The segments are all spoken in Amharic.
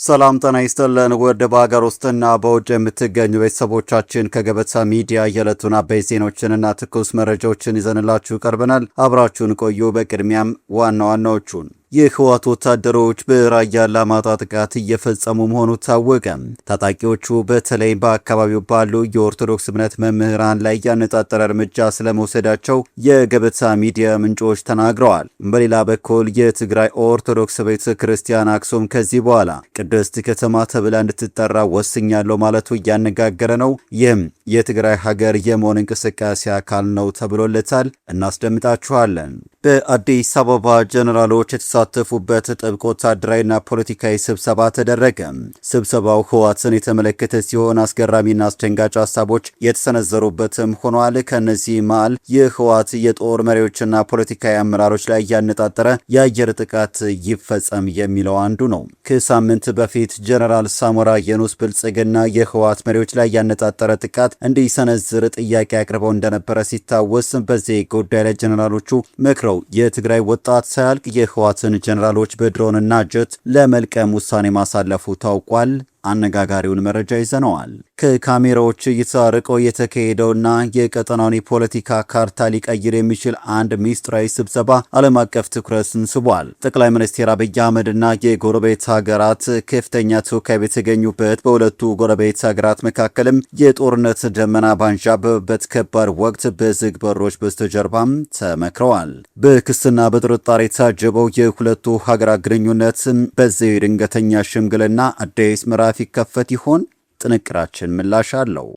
ሰላም ጤና ይስጥልን ወደ በሀገር ውስጥና በውጭ የምትገኙ ቤተሰቦቻችን ከገበታ ሚዲያ የዕለቱን አበይት ዜናዎችንና ትኩስ መረጃዎችን ይዘንላችሁ ቀርበናል። አብራችሁን ቆዩ። በቅድሚያም ዋና ዋናዎቹን የህወሓት ወታደሮች በራያ አላማጣ ጥቃት እየፈጸሙ መሆኑ ታወቀ። ታጣቂዎቹ በተለይ በአካባቢው ባሉ የኦርቶዶክስ እምነት መምህራን ላይ ያነጣጠረ እርምጃ ስለመውሰዳቸው የገበታ ሚዲያ ምንጮች ተናግረዋል። በሌላ በኩል የትግራይ ኦርቶዶክስ ቤተ ክርስቲያን አክሱም ከዚህ በኋላ ቅድስት ከተማ ተብላ እንድትጠራ ወስኛለሁ ማለቱ እያነጋገረ ነው። ይህም የትግራይ ሀገር የመሆን እንቅስቃሴ አካል ነው ተብሎለታል። እናስደምጣችኋለን። በአዲስ አበባ ጀነራሎች የተሳተፉበት ጥብቅ ወታደራዊና ፖለቲካዊ ስብሰባ ተደረገ። ስብሰባው ህወሓትን የተመለከተ ሲሆን አስገራሚና አስደንጋጭ ሀሳቦች የተሰነዘሩበትም ሆኗል። ከነዚህ መሃል የህወሓት የጦር መሪዎችና ፖለቲካዊ አመራሮች ላይ ያነጣጠረ የአየር ጥቃት ይፈጸም የሚለው አንዱ ነው። ከሳምንት በፊት ጀነራል ሳሞራ የኑስ ብልጽግና የህወሓት መሪዎች ላይ ያነጣጠረ ጥቃት እንዲሰነዝር ጥያቄ አቅርበው እንደነበረ ሲታወስ፣ በዚህ ጉዳይ ላይ ጀነራሎቹ መክረው የትግራይ ወጣት ሳያልቅ የህወሓትን ጀነራሎች በድሮንና ጀት ለመልቀም ውሳኔ ማሳለፉ ታውቋል። አነጋጋሪውን መረጃ ይዘነዋል። ከካሜራዎች እይታ ርቆ የተካሄደውና የቀጠናውን የፖለቲካ ካርታ ሊቀይር የሚችል አንድ ሚስጥራዊ ስብሰባ ዓለም አቀፍ ትኩረትን ስቧል። ጠቅላይ ሚኒስትር አብይ አህመድና የጎረቤት ሀገራት ከፍተኛ ተወካይ በተገኙበት በሁለቱ ጎረቤት ሀገራት መካከልም የጦርነት ደመና ባንዣበበበት ከባድ ወቅት በዝግ በሮች በስተጀርባም ተመክረዋል። በክስና በጥርጣሬ የታጀበው የሁለቱ ሀገራት ግንኙነት በዚህ ድንገተኛ ሽምግልና አዲስ ምዕራፍ ይከፈት ይሆን? ጥንቅራችን ምላሽ አለው።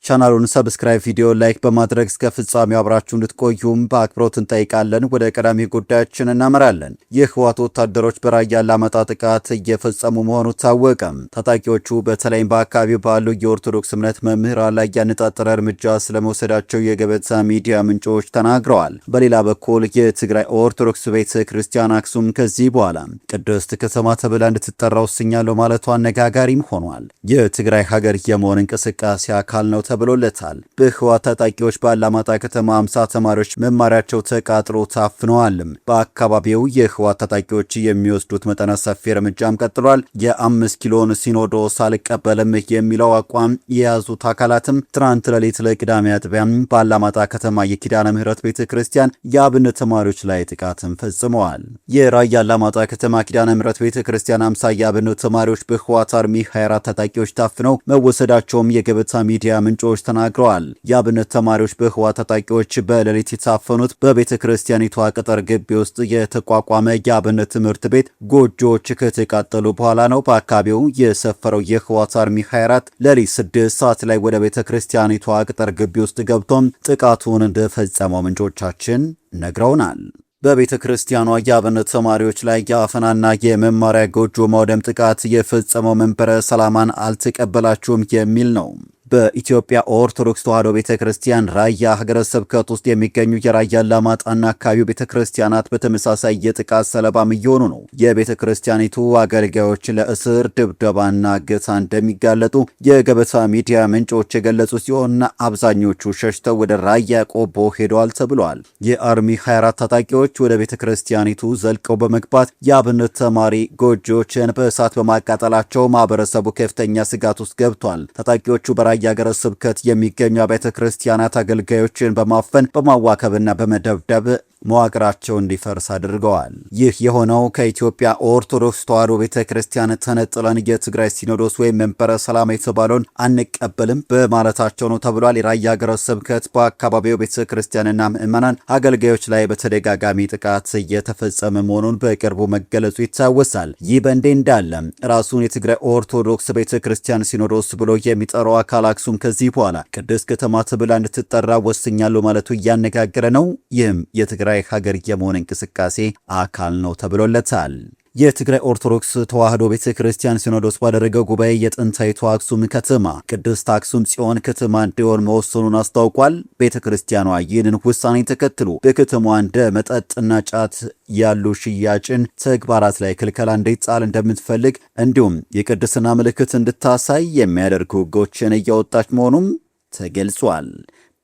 ቻናሉን ሰብስክራይብ፣ ቪዲዮ ላይክ በማድረግ እስከ ፍጻሜው አብራችሁ እንድትቆዩም በአክብሮት እንጠይቃለን። ወደ ቀዳሚ ጉዳያችን እናመራለን። የህወሓት ወታደሮች በራያ አላማጣ ጥቃት እየፈጸሙ መሆኑ ታወቀ። ታጣቂዎቹ በተለይም በአካባቢው ባሉ የኦርቶዶክስ እምነት መምህራን ላይ ያነጣጠረ እርምጃ ስለመውሰዳቸው የገበታ ሚዲያ ምንጮች ተናግረዋል። በሌላ በኩል የትግራይ ኦርቶዶክስ ቤተ ክርስቲያን አክሱም ከዚህ በኋላ ቅድስት ከተማ ተብላ እንድትጠራ ወስኛለሁ ማለቱ አነጋጋሪም ሆኗል። የትግራይ ሀገር የመሆን እንቅስቃሴ አካል ነው ብሎለታል። በህወሓት ታጣቂዎች በአላማጣ ከተማ 50 ተማሪዎች መማሪያቸው ተቃጥሎ ታፍነዋል። በአካባቢው የህወሓት ታጣቂዎች የሚወስዱት መጠነ ሰፊ እርምጃም ቀጥሏል። የ5 ኪሎን ሲኖዶስ አልቀበልም የሚለው አቋም የያዙት አካላትም ትናንት ሌሊት ለቅዳሜ አጥቢያ በአላማጣ ከተማ የኪዳነ ምህረት ቤተ ክርስቲያን የአብነት ተማሪዎች ላይ ጥቃትም ፈጽመዋል። የራያ አላማጣ ከተማ ኪዳነ ምህረት ቤተ ክርስቲያን 50 የአብነት ተማሪዎች በህወሓት አርሚ 24 ታጣቂዎች ታፍነው መወሰዳቸውም የገበታ ሚዲያ ምንጮች ተናግረዋል። የአብነት ተማሪዎች በህወሓት ታጣቂዎች በሌሊት የታፈኑት በቤተ ክርስቲያኒቷ ቅጥር ግቢ ውስጥ የተቋቋመ የአብነት ትምህርት ቤት ጎጆዎች ከተቃጠሉ በኋላ ነው። በአካባቢው የሰፈረው የህወሓት አርሚ 24 ሌሊት 6 ሰዓት ላይ ወደ ቤተ ክርስቲያኒቷ ቅጥር ግቢ ውስጥ ገብቶም ጥቃቱን እንደፈጸመው ምንጮቻችን ነግረውናል። በቤተ ክርስቲያኗ የአብነት ተማሪዎች ላይ የአፈናና የመማሪያ ጎጆ ማውደም ጥቃት የፈጸመው መንበረ ሰላማን አልተቀበላችሁም የሚል ነው። በኢትዮጵያ ኦርቶዶክስ ተዋሕዶ ቤተክርስቲያን ራያ ሀገረ ስብከት ውስጥ የሚገኙ የራያ አላማጣና አካባቢው ቤተክርስቲያናት በተመሳሳይ የጥቃት ሰለባም እየሆኑ ነው። የቤተክርስቲያኒቱ አገልጋዮች ለእስር ድብደባና እገታ እንደሚጋለጡ የገበታ ሚዲያ ምንጮች የገለጹ ሲሆን አብዛኞቹ ሸሽተው ወደ ራያ ቆቦ ሄደዋል ተብሏል። የአርሚ 24 ታጣቂዎች ወደ ቤተክርስቲያኒቱ ዘልቀው በመግባት የአብነት ተማሪ ጎጆዎችን በእሳት በማቃጠላቸው ማህበረሰቡ ከፍተኛ ስጋት ውስጥ ገብቷል። ታጣቂዎቹ የሀገረ ስብከት የሚገኙ አብያተ ክርስቲያናት አገልጋዮችን በማፈን በማዋከብና በመደብደብ መዋቅራቸው እንዲፈርስ አድርገዋል። ይህ የሆነው ከኢትዮጵያ ኦርቶዶክስ ተዋሕዶ ቤተክርስቲያን ተነጥለን የትግራይ ሲኖዶስ ወይም መንበረ ሰላማ የተባለውን አንቀበልም በማለታቸው ነው ተብሏል። የራያ ሀገረ ስብከት በአካባቢው ቤተክርስቲያንና ምዕመናን አገልጋዮች ላይ በተደጋጋሚ ጥቃት እየተፈጸመ መሆኑን በቅርቡ መገለጹ ይታወሳል። ይህ በእንዲህ እንዳለ ራሱን የትግራይ ኦርቶዶክስ ቤተክርስቲያን ሲኖዶስ ብሎ የሚጠራው አካል አክሱም ከዚህ በኋላ ቅድስት ከተማ ተብላ እንድትጠራ ወስኛለሁ ማለቱ እያነጋገረ ነው። ይህም የትግራይ ሀገር የመሆን እንቅስቃሴ አካል ነው ተብሎለታል። የትግራይ ኦርቶዶክስ ተዋሕዶ ቤተክርስቲያን ሲኖዶስ ባደረገው ጉባኤ የጥንታዊቷ አክሱም ከተማ ቅድስት አክሱም ጽዮን ከተማ እንዲሆን መወሰኑን አስታውቋል። ቤተክርስቲያኗ ይህንን ውሳኔ ተከትሎ በከተማዋ እንደ መጠጥና ጫት ያሉ ሽያጭን ተግባራት ላይ ክልከላ እንዲጣል እንደምትፈልግ እንዲሁም የቅድስና ምልክት እንድታሳይ የሚያደርጉ ሕጎችን እያወጣች መሆኑም ተገልጿል።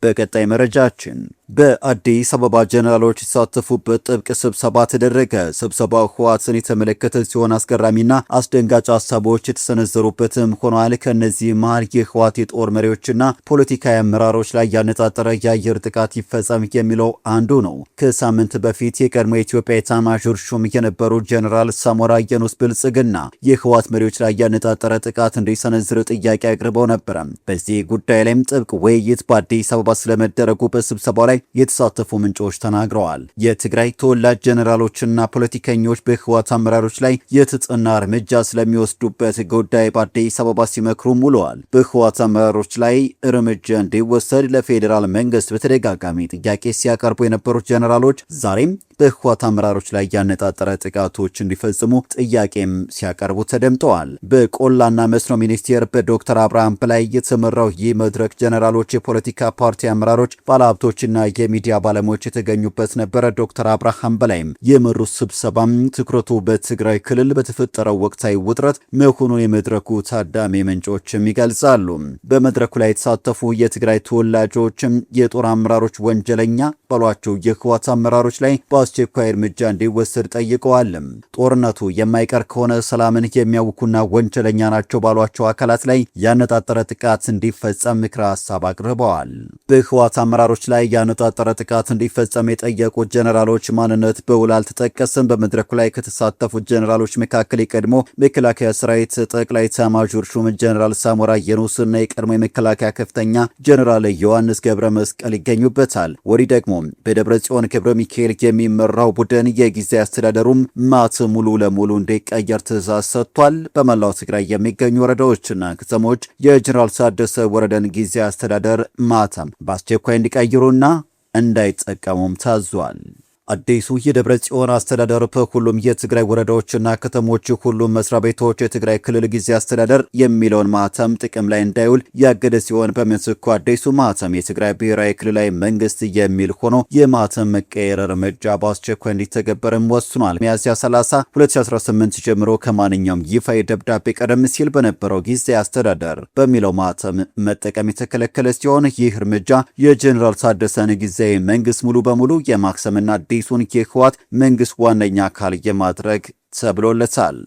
በቀጣይ መረጃችን በአዲስ አበባ ጀነራሎች የተሳተፉበት ጥብቅ ስብሰባ ተደረገ። ስብሰባው ህወሓትን የተመለከተ ሲሆን አስገራሚና አስደንጋጭ ሀሳቦች የተሰነዘሩበትም ሆኗል። ከእነዚህ መሃል የህወሓት የጦር መሪዎችና ፖለቲካዊ አመራሮች ላይ ያነጣጠረ የአየር ጥቃት ይፈጸም የሚለው አንዱ ነው። ከሳምንት በፊት የቀድሞ የኢትዮጵያ ኤታማዦር ሹም የነበሩ ጀነራል ሳሞራ የኑስ ብልጽግና የህወሓት መሪዎች ላይ ያነጣጠረ ጥቃት እንዲሰነዝር ጥያቄ አቅርበው ነበረ። በዚህ ጉዳይ ላይም ጥብቅ ውይይት በአዲስ አበባ ስለመደረጉ በስብሰባው ላይ የተሳተፉ ምንጮች ተናግረዋል። የትግራይ ተወላጅ ጀነራሎችና ፖለቲከኞች በህወሓት አመራሮች ላይ የተጠና እርምጃ ስለሚወስዱበት ጉዳይ በአዲስ አበባ ሲመክሩም ውለዋል። በህወሓት አመራሮች ላይ እርምጃ እንዲወሰድ ለፌዴራል መንግስት በተደጋጋሚ ጥያቄ ሲያቀርቡ የነበሩት ጀነራሎች ዛሬም በህወሓት አመራሮች ላይ ያነጣጠረ ጥቃቶች እንዲፈጽሙ ጥያቄም ሲያቀርቡ ተደምጠዋል። በቆላና መስኖ ሚኒስቴር በዶክተር አብርሃም በላይ የተመራው ይህ መድረክ ጀነራሎች፣ የፖለቲካ ፓርቲ አመራሮች፣ ባለሀብቶችና የሚዲያ ባለሙያዎች የተገኙበት ነበረ። ዶክተር አብርሃም በላይም የመሩት ስብሰባም ትኩረቱ በትግራይ ክልል በተፈጠረው ወቅታዊ ውጥረት መሆኑን የመድረኩ ታዳሚ ምንጮችም ይገልጻሉ። በመድረኩ ላይ የተሳተፉ የትግራይ ተወላጆችም የጦር አመራሮች ወንጀለኛ ባሏቸው የህወሓት አመራሮች ላይ በአስቸኳይ እርምጃ እንዲወሰድ ጠይቀዋል። ጦርነቱ የማይቀር ከሆነ ሰላምን የሚያውኩና ወንጀለኛ ናቸው ባሏቸው አካላት ላይ ያነጣጠረ ጥቃት እንዲፈጸም ምክረ ሀሳብ አቅርበዋል። በህወሓት አመራሮች ላይ ያነጣጠረ ጥቃት እንዲፈጸም የጠየቁት ጀነራሎች ማንነት በውል አልተጠቀሰም። በመድረኩ ላይ ከተሳተፉት ጀነራሎች መካከል የቀድሞ መከላከያ ሰራዊት ጠቅላይ ኤታማዦር ሹም ጀነራል ሳሞራ የኑስና የቀድሞ የመከላከያ ከፍተኛ ጀነራል ዮሐንስ ገብረ መስቀል ይገኙበታል። ወዲህ ደግሞ በደብረ ጽዮን ገብረ ሚካኤል የሚመራው ቡድን የጊዜ አስተዳደሩም ማት ሙሉ ለሙሉ እንዲቀየር ትዕዛዝ ሰጥቷል። በመላው ትግራይ የሚገኙ ወረዳዎችና ከተሞች የጀነራል ታደሰ ወረደን ጊዜ አስተዳደር ማታም በአስቸኳይ እንዲቀይሩና እንዳይጠቀሙም ታዟል። አዲሱ የደብረ ጽዮን አስተዳደር በሁሉም የትግራይ ወረዳዎችና ከተሞች ሁሉም መስሪያ ቤቶች የትግራይ ክልል ጊዜ አስተዳደር የሚለውን ማህተም ጥቅም ላይ እንዳይውል ያገደ ሲሆን በምትኩ አዲሱ ማህተም የትግራይ ብሔራዊ ክልላዊ መንግስት የሚል ሆኖ የማህተም መቀየር እርምጃ በአስቸኳይ እንዲተገበርም ወስኗል። ሚያዝያ 30 2018 ጀምሮ ከማንኛውም ይፋ ደብዳቤ ቀደም ሲል በነበረው ጊዜ አስተዳደር በሚለው ማህተም መጠቀም የተከለከለ ሲሆን ይህ እርምጃ የጀኔራል ታደሰን ጊዜ መንግስት ሙሉ በሙሉ የማክሰምና አዲሱን የህወሓት መንግስት ዋነኛ አካል የማድረግ ተብሎለታል።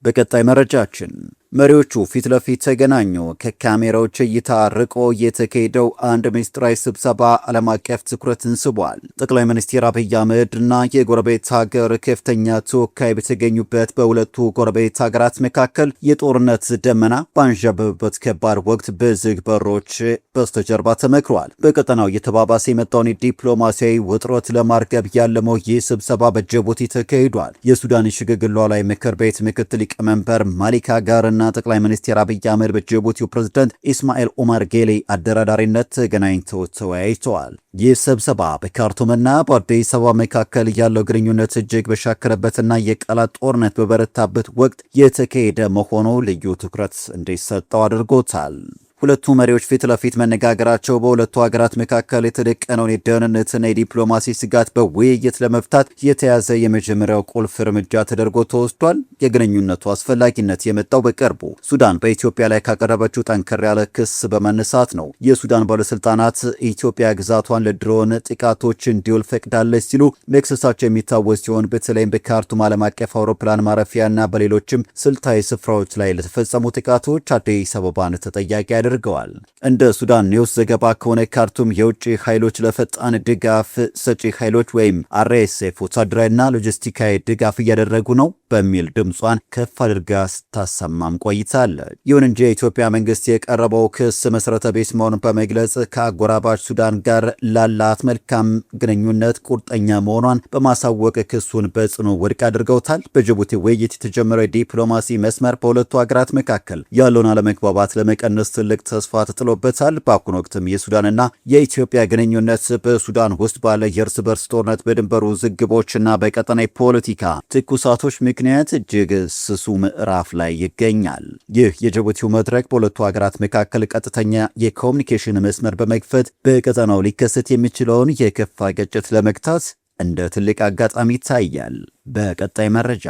በቀጣይ መረጃችን መሪዎቹ ፊት ለፊት ተገናኙ። ከካሜራዎች እይታ ርቆ የተካሄደው አንድ ምስጢራዊ ስብሰባ ዓለም አቀፍ ትኩረትን ስቧል። ጠቅላይ ሚኒስትር አብይ አህመድ እና የጎረቤት ሀገር ከፍተኛ ተወካይ በተገኙበት በሁለቱ ጎረቤት ሀገራት መካከል የጦርነት ደመና ባንዣበበበት ከባድ ወቅት በዝግ በሮች በስተጀርባ ተመክሯል። በቀጠናው እየተባባሰ የመጣውን ዲፕሎማሲያዊ ውጥረት ለማርገብ ያለመው ይህ ስብሰባ በጅቡቲ ተካሂዷል። የሱዳን ሽግግር ሉዓላዊ ምክር ቤት ምክትል ሊቀመንበር ማሊካ ጋርና ጠቅላይ ሚኒስትር አብይ አህመድ በጅቡቲው ፕሬዝዳንት ኢስማኤል ኦማር ጌሌ አደራዳሪነት ተገናኝተው ተወያይተዋል። ይህ ስብሰባ በካርቱምና በአዲስ አበባ መካከል ያለው ግንኙነት እጅግ በሻከረበትና የቃላት ጦርነት በበረታበት ወቅት የተካሄደ መሆኑ ልዩ ትኩረት እንዲሰጠው አድርጎታል። ሁለቱ መሪዎች ፊት ለፊት መነጋገራቸው በሁለቱ ሀገራት መካከል የተደቀነውን የደህንነትና የዲፕሎማሲ ስጋት በውይይት ለመፍታት የተያዘ የመጀመሪያው ቁልፍ እርምጃ ተደርጎ ተወስዷል። የግንኙነቱ አስፈላጊነት የመጣው በቅርቡ ሱዳን በኢትዮጵያ ላይ ካቀረበችው ጠንከር ያለ ክስ በመነሳት ነው። የሱዳን ባለስልጣናት ኢትዮጵያ ግዛቷን ለድሮን ጥቃቶች እንዲውል ፈቅዳለች ሲሉ መክሰሳቸው የሚታወስ ሲሆን በተለይም በካርቱም ዓለም አቀፍ አውሮፕላን ማረፊያና በሌሎችም ስልታዊ ስፍራዎች ላይ ለተፈጸሙ ጥቃቶች አዲስ አበባን ተጠያቂ አድርገዋል። እንደ ሱዳን ኒውስ ዘገባ ከሆነ ካርቱም የውጭ ኃይሎች ለፈጣን ድጋፍ ሰጪ ኃይሎች ወይም አርኤስኤፍ ወታደራዊና ሎጂስቲካዊ ድጋፍ እያደረጉ ነው በሚል ድምጿን ከፍ አድርጋ ስታሰማም ቆይታለች። ይሁን እንጂ የኢትዮጵያ መንግስት የቀረበው ክስ መሰረተ ቢስ መሆኑን በመግለጽ ከአጎራባች ሱዳን ጋር ላላት መልካም ግንኙነት ቁርጠኛ መሆኗን በማሳወቅ ክሱን በጽኑ ውድቅ አድርገውታል። በጅቡቲ ውይይት የተጀመረው የዲፕሎማሲ መስመር በሁለቱ ሀገራት መካከል ያለውን አለመግባባት ለመቀነስ ትልቅ ተስፋ ተጥሎበታል። በአሁኑ ወቅትም የሱዳንና የኢትዮጵያ ግንኙነት በሱዳን ውስጥ ባለ የእርስ በርስ ጦርነት፣ በድንበሩ ውዝግቦችና በቀጠና ፖለቲካ ትኩሳቶች ምክንያት እጅግ ስሱ ምዕራፍ ላይ ይገኛል። ይህ የጅቡቲው መድረክ በሁለቱ ሀገራት መካከል ቀጥተኛ የኮሚኒኬሽን መስመር በመክፈት በቀጠናው ሊከሰት የሚችለውን የከፋ ግጭት ለመግታት እንደ ትልቅ አጋጣሚ ይታያል። በቀጣይ መረጃ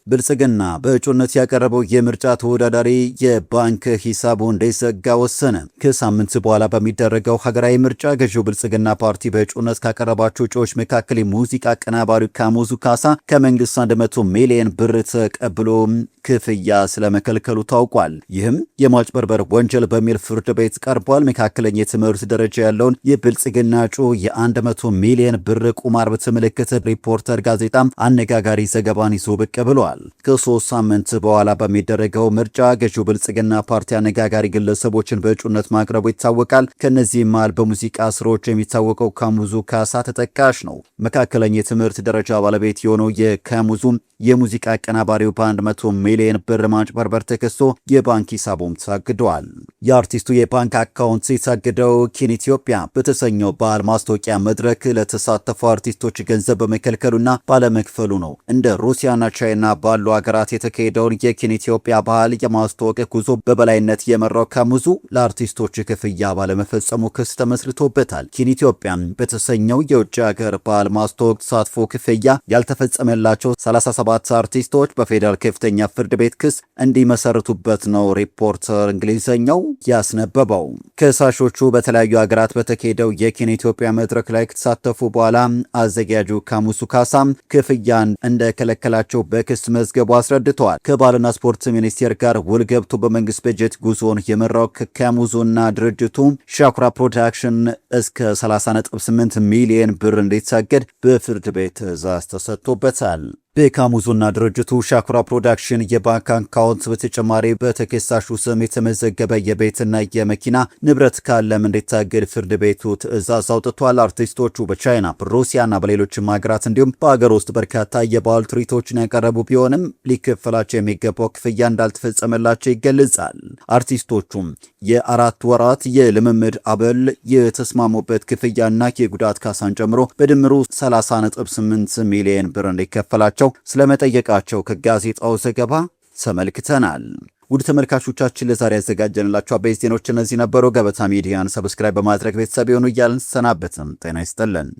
ብልጽግና በእጩነት ያቀረበው የምርጫ ተወዳዳሪ የባንክ ሂሳቡ እንዲዘጋ ወሰነ። ከሳምንት በኋላ በሚደረገው ሀገራዊ ምርጫ ገዢው ብልጽግና ፓርቲ በእጩነት ካቀረባቸው እጩዎች መካከል የሙዚቃ አቀናባሪው ካሙዙ ካሳ ከመንግስት 100 ሚሊዮን ብር ተቀብሎ ክፍያ ስለመከልከሉ ታውቋል። ይህም የማጭበርበር ወንጀል በሚል ፍርድ ቤት ቀርቧል። መካከለኛ የትምህርት ደረጃ ያለውን የብልጽግና እጩ የ100 ሚሊዮን ብር ቁማር በተመለከተ ሪፖርተር ጋዜጣም አነጋጋሪ ዘገባን ይዞ ብቅ ብሏል። ከ3 ሳምንት በኋላ በሚደረገው ምርጫ ገዢው ብልጽግና ፓርቲ አነጋጋሪ ግለሰቦችን በእጩነት ማቅረቡ ይታወቃል። ከነዚህም መሃል በሙዚቃ ስራዎች የሚታወቀው ካሙዙ ካሳ ተጠቃሽ ነው። መካከለኛ የትምህርት ደረጃ ባለቤት የሆነው የካሙዙ የሙዚቃ አቀናባሪው በ100 ሚሊዮን ብር ማጭበርበር ተከሶ የባንክ ሂሳቡም ታግዷል። የአርቲስቱ የባንክ አካውንት የታገደው ኪን ኢትዮጵያ በተሰኘው ባህል ማስታወቂያ መድረክ ለተሳተፉ አርቲስቶች ገንዘብ በመከልከሉና ባለመክፈሉ ነው። እንደ ሩሲያና ቻይና ባሉ ሀገራት የተካሄደውን የኪን ኢትዮጵያ ባህል የማስተዋወቅ ጉዞ በበላይነት የመራው ካሙዙ ለአርቲስቶች ክፍያ ባለመፈጸሙ ክስ ተመስርቶበታል። ኪን ኢትዮጵያ በተሰኘው የውጭ ሀገር ባህል ማስተዋወቅ ተሳትፎ ክፍያ ያልተፈጸመላቸው 37 አርቲስቶች በፌዴራል ከፍተኛ ፍርድ ቤት ክስ እንዲመሰርቱበት ነው ሪፖርተር እንግሊዘኛው ያስነበበው። ከሳሾቹ በተለያዩ ሀገራት በተካሄደው የኪን ኢትዮጵያ መድረክ ላይ ከተሳተፉ በኋላ አዘጋጁ ካሙዙ ካሳም ክፍያን እንደከለከላቸው በክስ መዝገቡ አስረድተዋል። ከባህልና ስፖርት ሚኒስቴር ጋር ውል ገብቶ በመንግስት በጀት ጉዞውን የመራው ካሙዙና ድርጅቱ ሻኩራ ፕሮዳክሽን እስከ 30.8 ሚሊዮን ብር እንዲታገድ በፍርድ ቤት ትዕዛዝ ተሰጥቶበታል። በካሙዙና ድርጅቱ ሻኩራ ፕሮዳክሽን የባንክ አካውንት በተጨማሪ በተከሳሹ ስም የተመዘገበ የቤትና የመኪና ንብረት ካለም እንዲታገድ ፍርድ ቤቱ ትዕዛዝ አውጥቷል። አርቲስቶቹ በቻይና በሩሲያና በሌሎችም ሀገራት እንዲሁም በሀገር ውስጥ በርካታ የባህል ትርኢቶችን ያቀረቡ ቢሆንም ሊከፈላቸው የሚገባው ክፍያ እንዳልተፈጸመላቸው ይገለጻል። አርቲስቶቹም የ4 ወራት የልምምድ አበል የተስማሙበት ክፍያና የጉዳት ካሳን ጨምሮ በድምሩ 30.8 ሚሊዮን ብር እንዲከፈላቸው ስለመጠየቃቸው ከጋዜጣው ዘገባ ተመልክተናል። ውድ ተመልካቾቻችን ለዛሬ ያዘጋጀንላችሁ አበይት ዜናዎች እነዚህ ነበሩ። ገበታ ሚዲያን ሰብስክራይብ በማድረግ ቤተሰብ ይሁኑ እያልን ሰናበትን። ጤና ይስጥልን።